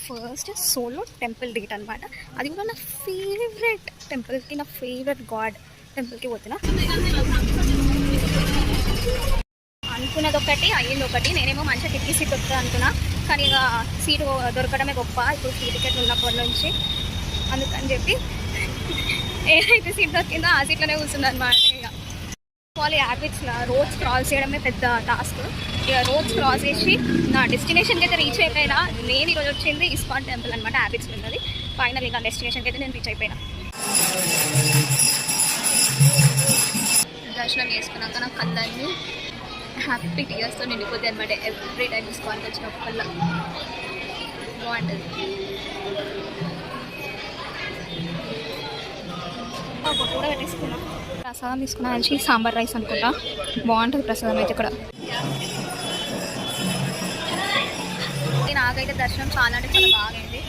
First solo temple date అనమాట. అది కూడా నా ఫేవరెట్ టెంపుల్కి, నా ఫేవరెట్ గాడ్ టెంపుల్కి పోతున్నా. అనుకున్నది ఒకటి, అయ్యింది ఒకటి. నేనేమో మంచిగా టికెట్ సీట్ దొరుకుతుంది అనుకున్నా, కానీ ఇక సీటు దొరకడమే గొప్ప ఇప్పుడు ఫ్రీ టికెట్ ఉన్నప్పటి నుంచి. అందుకని చెప్పి ఏదైతే సీట్ దొరికిందో ఆ సీట్లోనే కూర్చుంది అనమాట. ఇక వాళ్ళు హ్యాబిట్స్లో రోడ్స్ క్రాస్ చేయడమే పెద్ద టాస్క్. ఇక రోడ్స్ క్రాస్ చేసి నా డెస్టినేషన్కి అయితే రీచ్ అయిపోయినా. నేను ఈరోజు వచ్చింది ఇస్కాన్ టెంపుల్ అనమాట, హ్యాబిట్స్ ఉన్నది. ఫైనల్ ఇంకా డెస్టినేషన్కి అయితే నేను రీచ్ అయిపోయినా. దర్శనం చేసుకున్నాక నాకు కళ్ళన్నీ హ్యాపీ టీయర్స్తో నిండిపోతాయి అనమాట. ఎవ్రీ టైం ఇస్కాన్కి వచ్చినప్పుడల్లా బాగుంటుంది. ఫోటో కూడా పెట్టేసుకున్నా. ప్రసాదం తీసుకున్నా మంచి సాంబార్ రైస్ అనుకుంటా, బాగుంటుంది ప్రసాదం అయితే ఇక్కడ. నాకైతే దర్శనం చాలా అంటే చాలా బాగా అయింది.